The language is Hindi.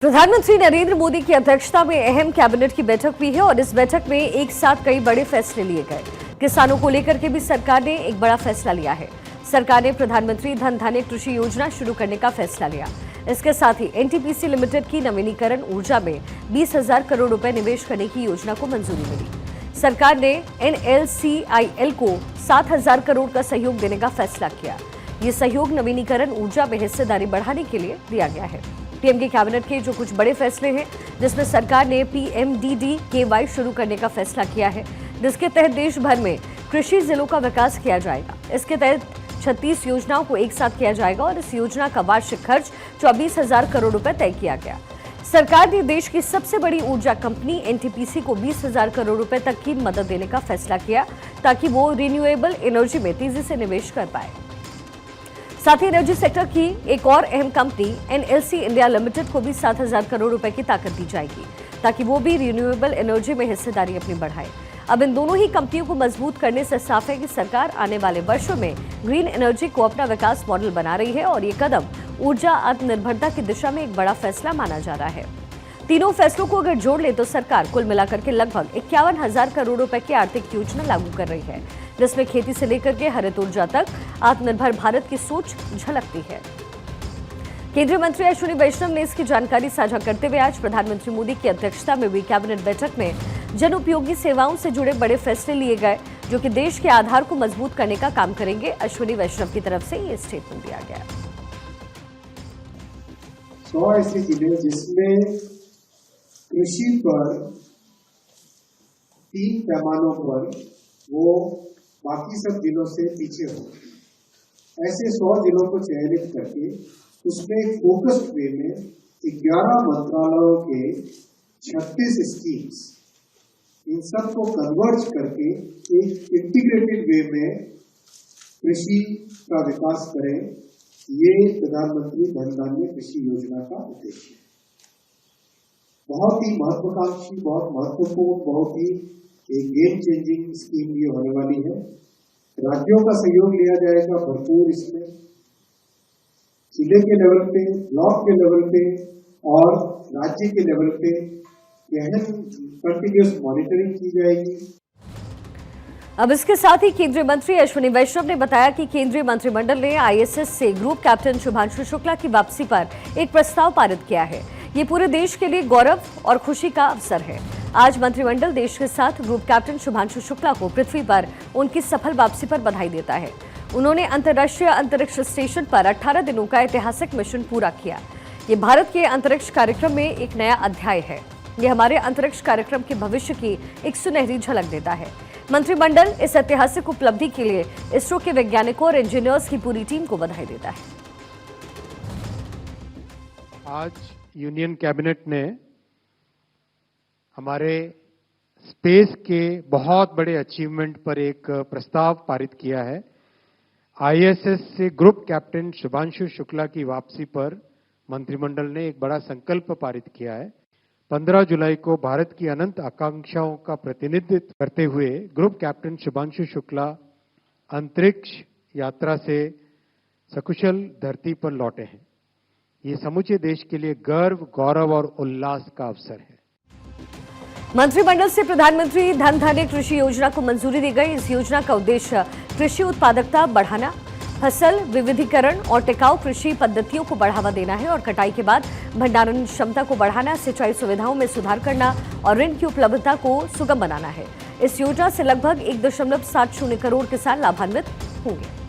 प्रधानमंत्री नरेंद्र मोदी की अध्यक्षता में अहम कैबिनेट की बैठक हुई है और इस बैठक में एक साथ कई बड़े फैसले लिए गए। किसानों को लेकर के भी सरकार ने एक बड़ा फैसला लिया है। सरकार ने प्रधानमंत्री धन धान्य कृषि योजना शुरू करने का फैसला लिया। इसके साथ ही एनटीपीसी लिमिटेड की नवीनीकरण ऊर्जा में 20,000 करोड़ रुपए निवेश करने की योजना को मंजूरी मिली। सरकार ने एनएलसीआईएल को 7,000 करोड़ का सहयोग देने का फैसला किया। ये सहयोग नवीनीकरण ऊर्जा में हिस्सेदारी बढ़ाने के लिए दिया गया है। पीएम की कैबिनेट के जो कुछ बड़े फैसले हैं, जिसमें सरकार ने पीएमडीडीकेवाई शुरू करने का फैसला किया है, जिसके तहत देश भर में कृषि जिलों का विकास किया जाएगा। इसके तहत 36 योजनाओं को एक साथ किया जाएगा और इस योजना का वार्षिक खर्च 24,000 करोड़ रुपए तय किया गया। सरकार ने देश की सबसे बड़ी ऊर्जा कंपनी एनटीपीसी को 20,000 करोड़ रुपए तक की मदद देने का फैसला किया, ताकि वो रिन्यूएबल एनर्जी में तेजी से निवेश कर पाए। साथ ही एनर्जी सेक्टर की एक और अहम कंपनी एनएलसी इंडिया लिमिटेड को भी 7,000 करोड़ रुपए की ताकत दी जाएगी, ताकि वो भी रिन्यूएबल एनर्जी में हिस्सेदारी अपनी बढ़ाए। अब इन दोनों ही कंपनियों को मजबूत करने से साफ है कि सरकार आने वाले वर्षों में ग्रीन एनर्जी को अपना विकास मॉडल बना रही है और ये कदम ऊर्जा आत्मनिर्भरता की दिशा में एक बड़ा फैसला माना जा रहा है। तीनों फैसलों को अगर जोड़ ले तो सरकार कुल मिलाकर के लगभग 51,000 करोड़ रुपए की आर्थिक योजना लागू कर रही है, जिसमें खेती से लेकर के हरित ऊर्जा तक आत्मनिर्भर भारत की सोच झलकती है। केंद्रीय मंत्री अश्विनी वैष्णव ने इसकी जानकारी साझा करते हुए आज प्रधानमंत्री मोदी की अध्यक्षता में हुई कैबिनेट बैठक में जन उपयोगी सेवाओं से जुड़े बड़े फैसले लिए गए, जो कि देश के आधार को मजबूत करने का काम करेंगे। अश्विनी वैष्णव की तरफ से ये स्टेटमेंट दिया गया। 100 ऐसे जिले जिसमें कृषि पर 3 पैमानों पर वो बाकी सब जिलों से पीछे हो, ऐसे 100 जिलों को चयनित करके उसमें एक फोकस्ड वे में 11 मंत्रालयों के 36 स्कीम्स, इन सब को कन्वर्ज करके एक इंटीग्रेटेड वे में कृषि का विकास करें, ये प्रधानमंत्री धन धान्य कृषि योजना का उद्देश्य है। बहुत ही महत्वाकांक्षी, बहुत महत्वपूर्ण, बहुत ही एक गेम चेंजिंग स्कीम ये होने वाली है। राज्यों का सहयोग लिया जाएगा भरपूर इसमें, जिले के लेवल पे, ब्लॉक के लेवल पे और राज्य के लेवल पे गहन कंटिन्यूअस मॉनिटरिंग की जाएगी। अब इसके साथ ही केंद्रीय मंत्री अश्विनी वैष्णव ने बताया कि केंद्रीय मंत्रिमंडल ने आईएसएस से ग्रुप कैप्टन शुभांशु शुक्ला की वापसी पर एक प्रस्ताव पारित किया है। ये पूरे देश के लिए गौरव और खुशी का अवसर है। आज मंत्रिमंडल देश के साथ ग्रुप कैप्टन शुभांशु शुक्ला को पृथ्वी पर उनकी सफल वापसी पर बधाई देता है। उन्होंने अंतर्राष्ट्रीय अंतरिक्ष स्टेशन पर 18 दिनों का ऐतिहासिक मिशन पूरा किया। ये भारत के अंतरिक्ष कार्यक्रम में एक नया अध्याय है। ये हमारे अंतरिक्ष कार्यक्रम के भविष्य की एक सुनहरी झलक देता है। मंत्रिमंडल इस ऐतिहासिक उपलब्धि के लिए इसरो के वैज्ञानिकों और इंजीनियर्स की पूरी टीम को बधाई देता है। आज यूनियन कैबिनेट ने हमारे स्पेस के बहुत बड़े अचीवमेंट पर एक प्रस्ताव पारित किया है। आईएसएस से ग्रुप कैप्टन शुभांशु शुक्ला की वापसी पर मंत्रिमंडल ने एक बड़ा संकल्प पारित किया है। 15 जुलाई को भारत की अनंत आकांक्षाओं का प्रतिनिधित्व करते हुए ग्रुप कैप्टन शुभांशु शुक्ला अंतरिक्ष यात्रा से सकुशल धरती पर लौटे हैं। ये समूचे देश के लिए गर्व, गौरव और उल्लास का अवसर है। मंत्रिमंडल से प्रधानमंत्री धन धान्य कृषि योजना को मंजूरी दी गई। इस योजना का उद्देश्य कृषि उत्पादकता बढ़ाना, फसल विविधीकरण और टिकाऊ कृषि पद्धतियों को बढ़ावा देना है और कटाई के बाद भंडारण क्षमता को बढ़ाना, सिंचाई सुविधाओं में सुधार करना और ऋण की उपलब्धता को सुगम बनाना है। इस योजना से लगभग 1.70 करोड़ किसान लाभान्वित होंगे।